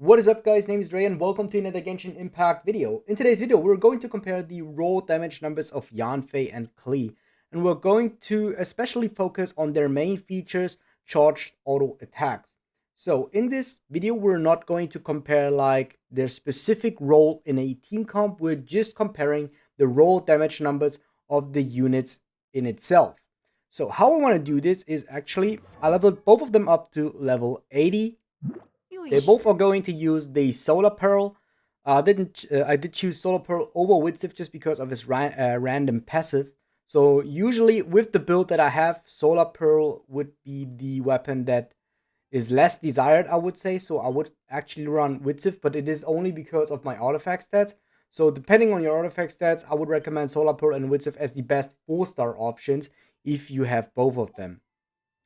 What is up, guys? Name is Dre and welcome to another Genshin Impact video. In today's video, we're going to compare the raw damage numbers of Yanfei and Klee, and we're going to especially focus on their main features, charged auto attacks. So in this video, we're not going to compare like their specific role in a team comp, we're just comparing the raw damage numbers of the units in itself. So how I want to do this is actually, I leveled both of them up to level 80. They both are going to use the Solar Pearl. I did choose Solar Pearl over Witsif just because of his random passive. So usually with the build that I have, Solar Pearl would be the weapon that is less desired, I would say. So I would actually run Witsif, but it is only because of my artifact stats. So depending on your artifact stats, I would recommend Solar Pearl and Witsif as the best 4-star options if you have both of them.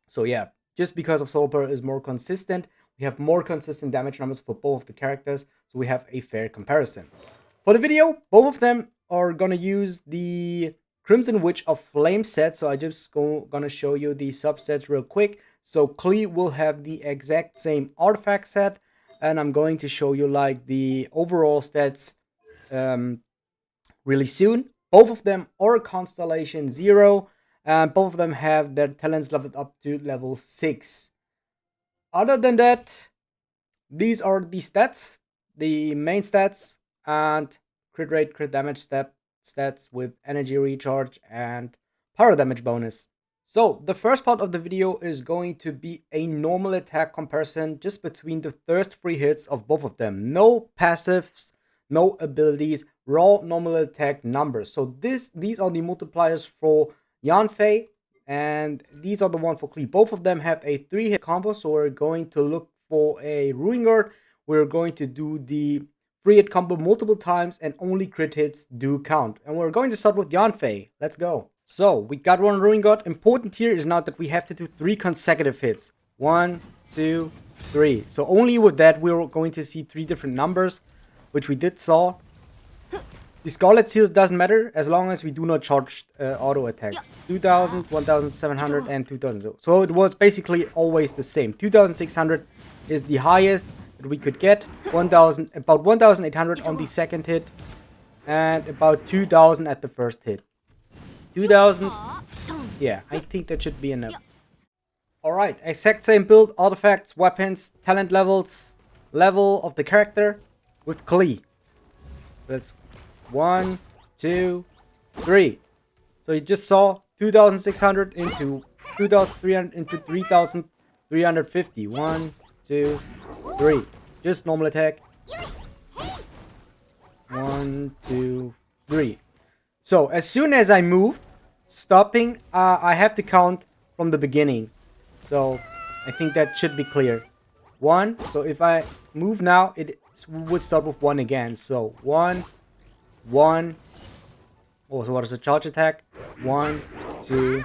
So yeah, just because of Solar Pearl is more consistent, we have more consistent damage numbers for both of the characters, so we have a fair comparison. For the video, both of them are gonna use the Crimson Witch of Flame set, so I just gonna show you the subsets real quick. So Klee will have the exact same artifact set, and I'm going to show you like the overall stats really soon. Both of them are Constellation 0, and both of them have their talents leveled up to level 6. Other than that, these are the stats, the main stats, and crit rate, crit damage stats with energy recharge and power damage bonus. So the first part of the video is going to be a normal attack comparison just between the first 3 hits of both of them. No passives, no abilities, raw normal attack numbers. So these are the multipliers for Yanfei, and these are the one for Klee. Both of them have a 3-hit combo, so we're going to look for a Ruin Guard. We're going to do the 3-hit combo multiple times, and only crit hits do count. And we're going to start with Yanfei. Let's go. So, we got one Ruin Guard. Important here is now that we have to do 3 consecutive hits. 1, 2, 3. So only with that we're going to see 3 different numbers, which we did saw. The Scarlet Seals doesn't matter as long as we do not charge auto attacks. 2000, 1700, and 2000. So it was basically always the same. 2600 is the highest that we could get. 1000, about 1800 on the second hit, and about 2000 at the first hit. 2000, yeah, I think that should be enough. Alright, exact same build, artifacts, weapons, talent levels, level of the character with Klee. Let's 1, 2, 3. So you just saw 2600 into 2300 into 3350. 1, 2, 3. Just normal attack. 1, 2, 3. So as soon as I move, stopping, I have to count from the beginning. So I think that should be clear. 1. So if I move now, it would start with 1 again. So 1. 1. Oh, so what is a charge attack? 1, 2,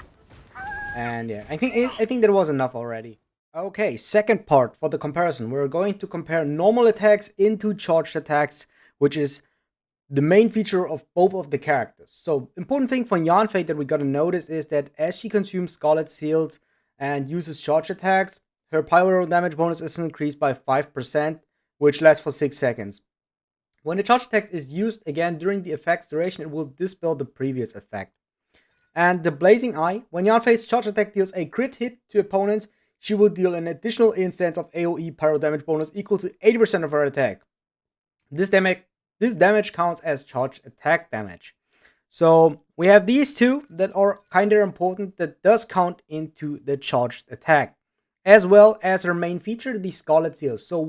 and yeah, I think that was enough already. Okay, second part for the comparison. We're going to compare normal attacks into charged attacks, which is the main feature of both of the characters. So, important thing for Yanfei that we gotta notice is that as she consumes Scarlet Seals and uses charge attacks, her pyro damage bonus is increased by 5%, which lasts for 6 seconds. When the charge attack is used again during the effect's duration, it will dispel the previous effect. And the Blazing Eye, when Yanfei's charge attack deals a crit hit to opponents, she will deal an additional instance of AoE pyro damage bonus equal to 80% of her attack. This damage counts as charge attack damage. So we have these two that are kind of important that does count into the charged attack, as well as her main feature, the Scarlet Seals. So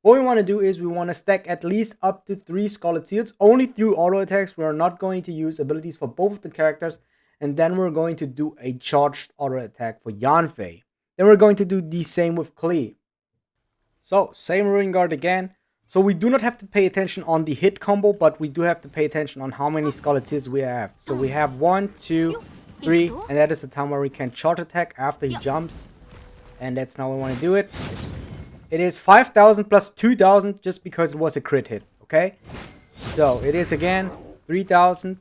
what we want to do is we want to stack at least up to 3 Scarlet Seals, only through auto attacks. We are not going to use abilities for both of the characters, and then we're going to do a charged auto attack for Yanfei. Then we're going to do the same with Klee. So, same Ruin Guard again. So we do not have to pay attention on the hit combo, but we do have to pay attention on how many Scarlet Seals we have. So we have 1, 2, 3, and that is the time where we can charge attack after he jumps. And that's now we want to do it. It is 5000 plus 2000 just because it was a crit hit, okay? So it is again 3000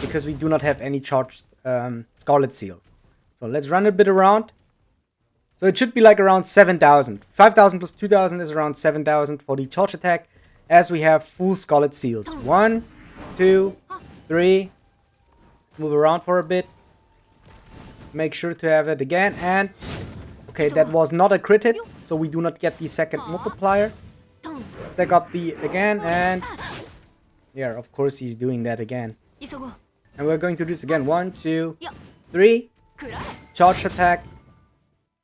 because we do not have any charged Scarlet Seals. So let's run a bit around. So it should be like around 7,000. 5,000 plus 2,000 is around 7,000 for the charge attack, as we have full Scarlet Seals. 1, 2, 3. Let's move around for a bit. Make sure to have it again. And okay, that was not a crit hit, so we do not get the second multiplier. Stack up the again, and yeah, of course he's doing that again. And we're going to do this again. 1, 2, 3. Charge attack,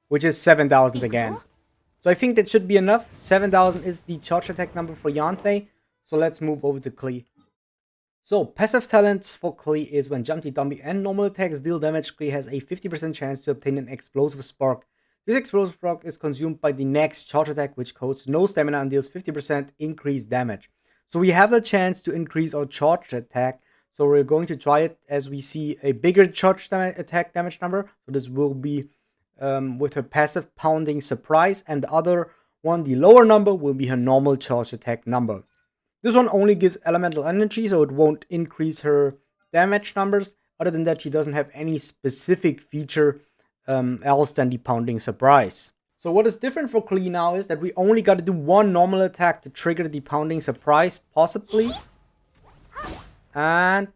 which is 7,000 again. So I think that should be enough. 7,000 is the charge attack number for Yanfei. So let's move over to Klee. So passive talents for Klee is when Jumpy Dumpy and normal attacks deal damage, Klee has a 50% chance to obtain an explosive spark. This explosive spark is consumed by the next charge attack, which costs no stamina and deals 50% increased damage. So we have the chance to increase our charge attack. So we're going to try it as we see a bigger charge attack damage number. So this will be with her passive Pounding Surprise, and the other one, the lower number, will be her normal charge attack number. This one only gives elemental energy, so it won't increase her damage numbers. Other than that, she doesn't have any specific feature else than the Pounding Surprise. So what is different for Klee now is that we only got to do one normal attack to trigger the Pounding Surprise, possibly. And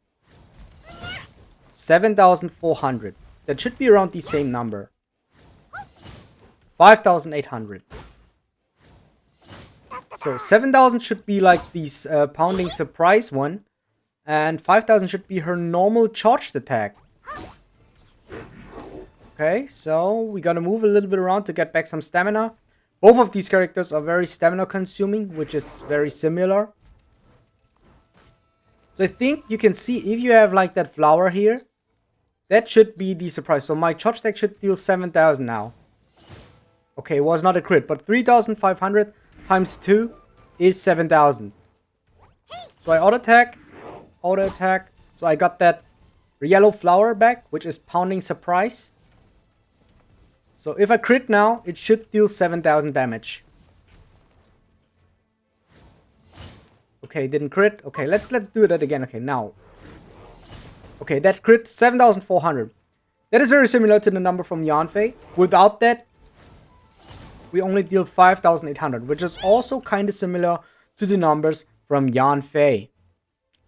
7,400. That should be around the same number. 5,800. So 7,000 should be like this Pounding Surprise one. And 5,000 should be her normal charged attack. Okay, so we gotta move a little bit around to get back some stamina. Both of these characters are very stamina consuming, which is very similar. So I think you can see if you have like that flower here, that should be the surprise. So my charge attack should deal 7,000 now. Okay, it was not a crit, but 3,500 times 2 is 7,000. So I auto attack. So I got that yellow flower back, which is Pounding Surprise. So if I crit now, it should deal 7,000 damage. Okay, didn't crit. Okay, let's do that again. Okay, now. Okay, that crit 7,400. That is very similar to the number from Yanfei. Without that, we only deal 5,800, which is also kind of similar to the numbers from Yanfei.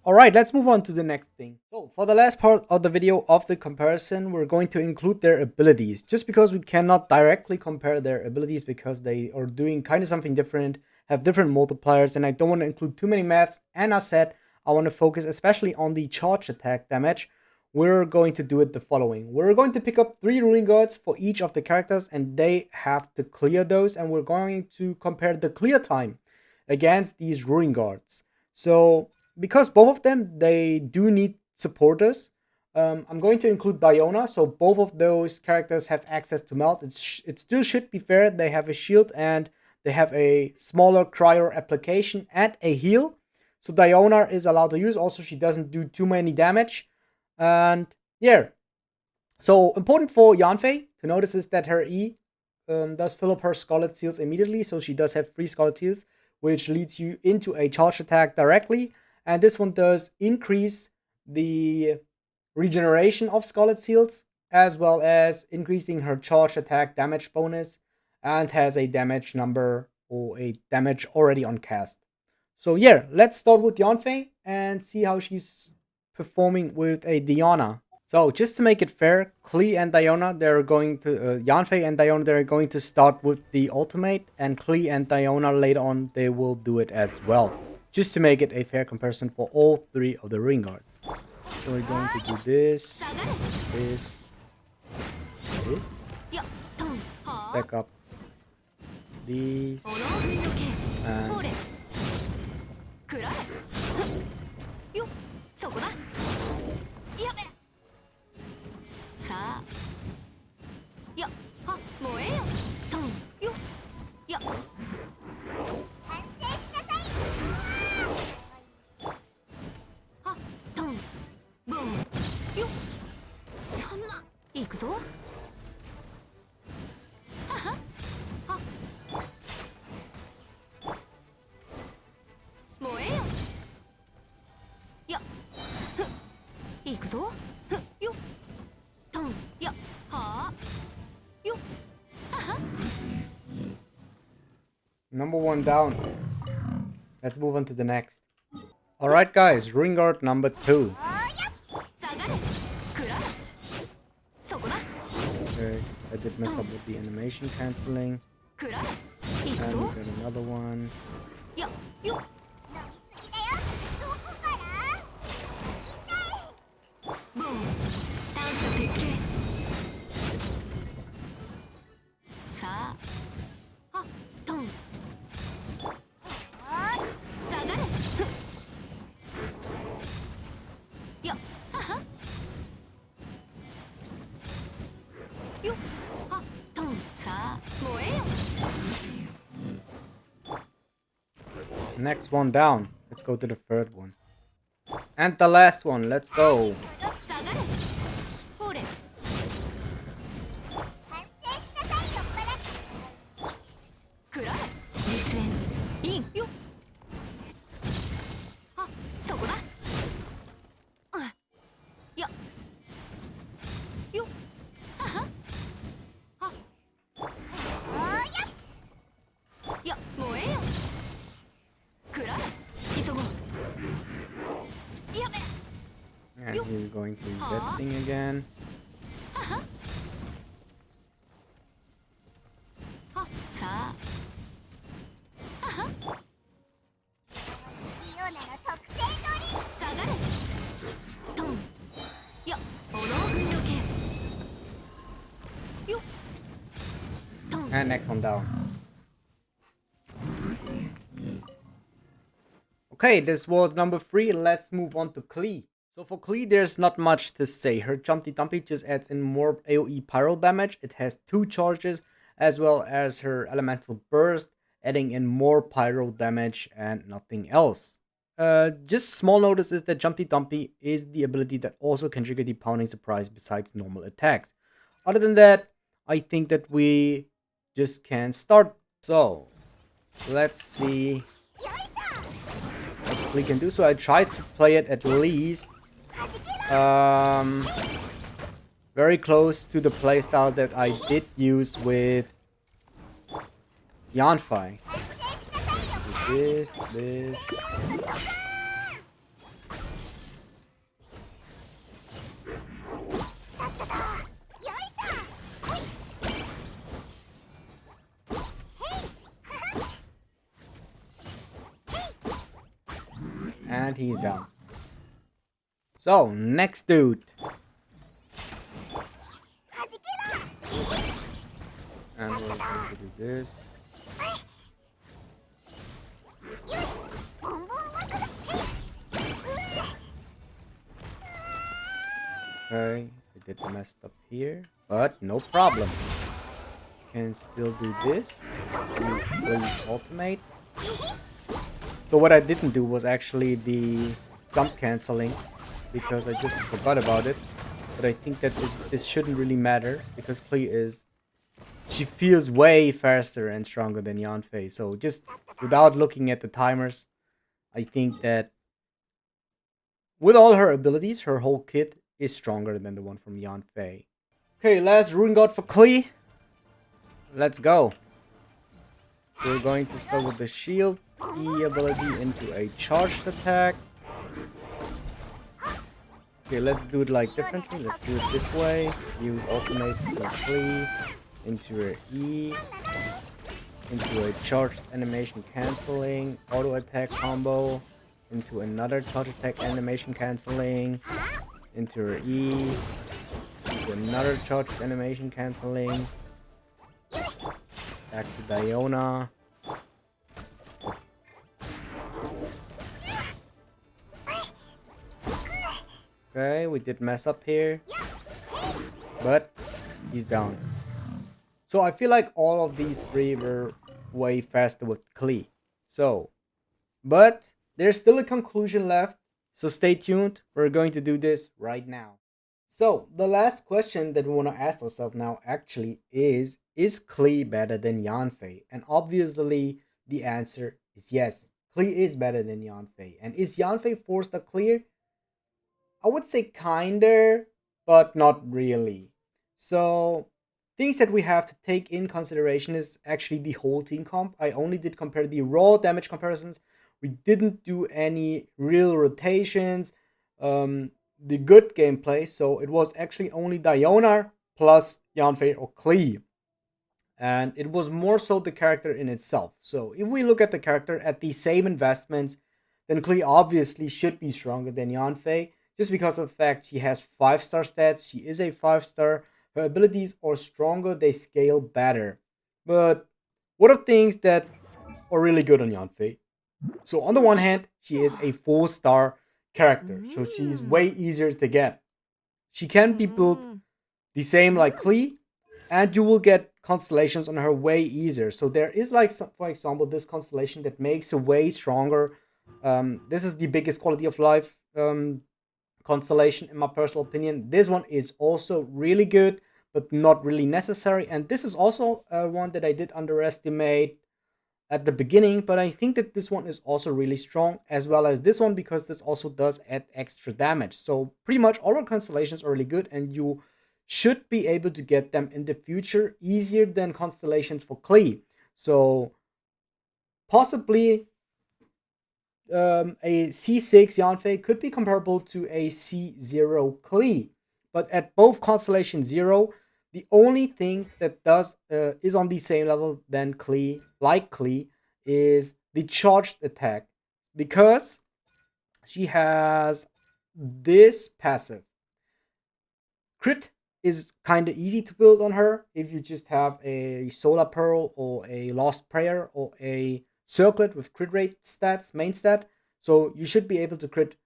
Alright, let's move on to the next thing. So, for the last part of the video of the comparison, we're going to include their abilities. Just because we cannot directly compare their abilities because they are doing kind of something different, have different multipliers, and I don't want to include too many maths. And as said, I want to focus especially on the charge attack damage. We're going to do it the following. We're going to pick up 3 Ruin Guards for each of the characters, and they have to clear those, and we're going to compare the clear time against these Ruin Guards. So, because both of them, they do need supporters, I'm going to include Diona, so both of those characters have access to melt. It still should be fair. They have a shield and they have a smaller cryo application and a heal. So Diona is allowed to use. Also, she doesn't do too many damage. And yeah. So important for Yanfei to notice is that her E does fill up her Scarlet Seals immediately. So she does have 3 Scarlet Seals, which leads you into a charge attack directly. And this one does increase the regeneration of Scarlet Seals, as well as increasing her charge attack damage bonus, and has a damage number or a damage already on cast. So yeah, let's start with Yanfei and see how she's performing with a Diona. So just to make it fair, Klee and Diona, they're going to Yanfei and Diona, they're going to start with the ultimate, and Klee and Diona later on they will do it as well. Just to make it a fair comparison for all 3 of the Ring Guards. So we're going to do this. Stack up these. And Number 1 down. Let's move on to the next. Alright guys, ring guard number 2. Okay, I did mess up with the animation cancelling. And we got another one. Next one down. Let's go to the third one. And the last one. Let's go. And he's going to do that thing again. And next one down. Okay, this was number 3. Let's move on to Klee. So for Klee, there's not much to say. Her Jumpy Dumpy just adds in more AoE pyro damage. It has 2 charges, as well as her elemental burst, adding in more pyro damage and nothing else. Just small notice is that Jumpy Dumpy is the ability that also can trigger the pounding surprise besides normal attacks. Other than that, I think that we just can start. So let's see what Klee can do. So I tried to play it at least very close to the playstyle that I did use with Yanfei. This. And he's down. So, next dude. And we're going to do this. Okay, I did messed up here, but no problem. Can still do this. Use Klee's ultimate. So what I didn't do was actually the jump cancelling, because I just forgot about it. But I think that this shouldn't really matter, because Klee she feels way faster and stronger than Yanfei. So just without looking at the timers, I think that with all her abilities, her whole kit is stronger than the one from Yanfei. Okay, last Rune God for Klee. Let's go. We're going to start with the shield E ability into a charged attack. Okay, let's do it like differently. Let's do it this way. Use ultimate for Klee into a E, into a charged animation cancelling, auto attack combo, into another charge attack animation cancelling, into a E, into another charged animation cancelling, back to Diona. Okay, we did mess up here, but he's down. So I feel like all of these 3 were way faster with Klee. So, but there's still a conclusion left, so stay tuned. We're going to do this right now. So the last question that we want to ask ourselves now actually is Klee better than Yanfei? And obviously the answer is yes. Klee is better than Yanfei. And is Yanfei forced to clear? I would say kinda, but not really. So things that we have to take in consideration is actually the whole team comp. I only did compare the raw damage comparisons. We didn't do any real rotations, the good gameplay. So it was actually only Diona plus Yanfei or Klee. And it was more so the character in itself. So if we look at the character at the same investments, then Klee obviously should be stronger than Yanfei, just because of the fact she has 5-star stats. She is a 5-star. Her abilities are stronger, they scale better. But what are things that are really good on Yanfei? So on the one hand, she is a 4-star character, so she's way easier to get. She can be built the same like Klee, and you will get constellations on her way easier. So there is like, for example, this constellation that makes her way stronger. This is the biggest quality of life constellation in my personal opinion. This one is also really good, but not really necessary. And this is also one that I did underestimate at the beginning, but I think that this one is also really strong, as well as this one, because this also does add extra damage. So pretty much all our constellations are really good, and you should be able to get them in the future easier than constellations for Klee. So possibly a C6 Yanfei could be comparable to a C0 Klee, but at both constellation 0, the only thing that is on the same level than Klee, like Klee, is the charged attack, because she has this passive. Crit is kind of easy to build on her if you just have a Solar Pearl or a Lost Prayer or a Circlet with crit rate stats, main stat. So you should be able to crit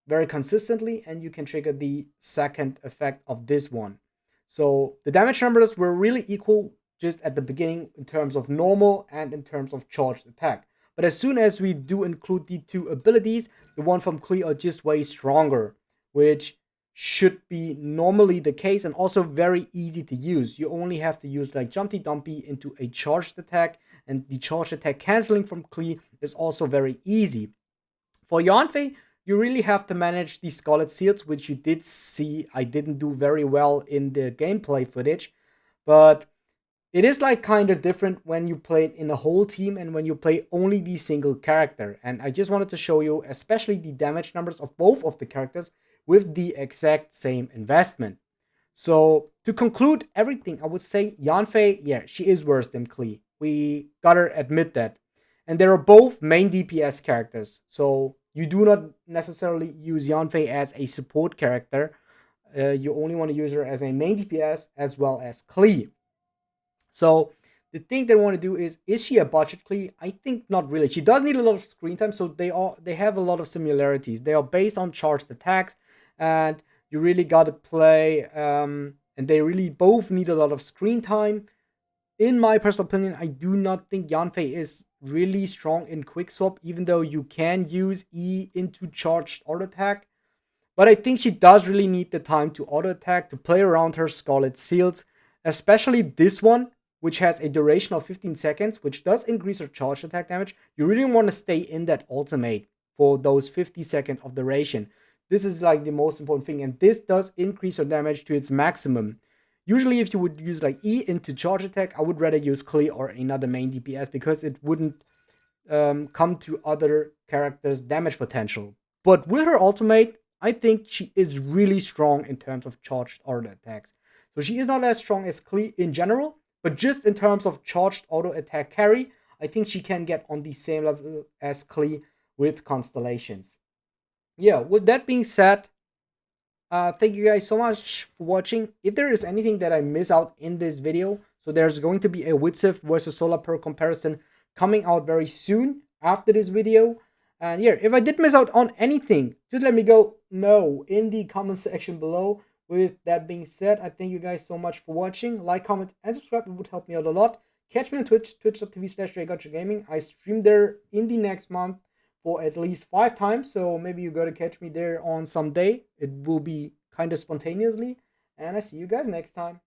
very consistently, and you can trigger the second effect of this one. So the damage numbers were really equal just at the beginning in terms of normal and in terms of charged attack. But as soon as we do include the two abilities, the one from Klee are just way stronger, which should be normally the case and also very easy to use. You only have to use like Jumpy Dumpy into a charged attack, and the charged attack canceling from Klee is also very easy. For Yanfei, you really have to manage the Scarlet Seals, which you did see I didn't do very well in the gameplay footage, but it is like kind of different when you play it in a whole team and when you play only the single character. And I just wanted to show you especially the damage numbers of both of the characters with the exact same investment. So to conclude everything, I would say Yanfei, yeah, she is worse than Klee. We gotta admit that. And they are both main DPS characters. So you do not necessarily use Yanfei as a support character. You only want to use her as a main DPS as well as Klee. So the thing they want to do is she a budget Klee? I think not really. She does need a lot of screen time, so they have a lot of similarities. They are based on charged attacks, and you really got to play, and they really both need a lot of screen time. In my personal opinion, I do not think Yanfei is really strong in quick swap, even though you can use E into charged auto attack. But I think she does really need the time to auto attack, to play around her Scarlet Seals, especially this one, which has a duration of 15 seconds, which does increase her charge attack damage. You really want to stay in that ultimate for those 50 seconds of duration. This is like the most important thing, and this does increase her damage to its maximum. Usually if you would use like E into charge attack, I would rather use Klee or another main DPS, because it wouldn't come to other characters' damage potential. But with her ultimate, I think she is really strong in terms of charged auto attacks. So she is not as strong as Klee in general, but just in terms of charged auto attack carry, I think she can get on the same level as Klee with constellations. Yeah, with that being said, thank you guys so much for watching. If there is anything that I miss out in this video, so there's going to be a Widsith versus Solar Pearl comparison coming out very soon after this video. And yeah, if I did miss out on anything, just let me know in the comment section below. With that being said, I thank you guys so much for watching. Like, comment, and subscribe. It would help me out a lot. Catch me on Twitch, twitch.tv/JGotchaGaming. I stream there in the next month for at least 5 times, so maybe you gotta catch me there on some day. It will be kind of spontaneously, and I see you guys next time.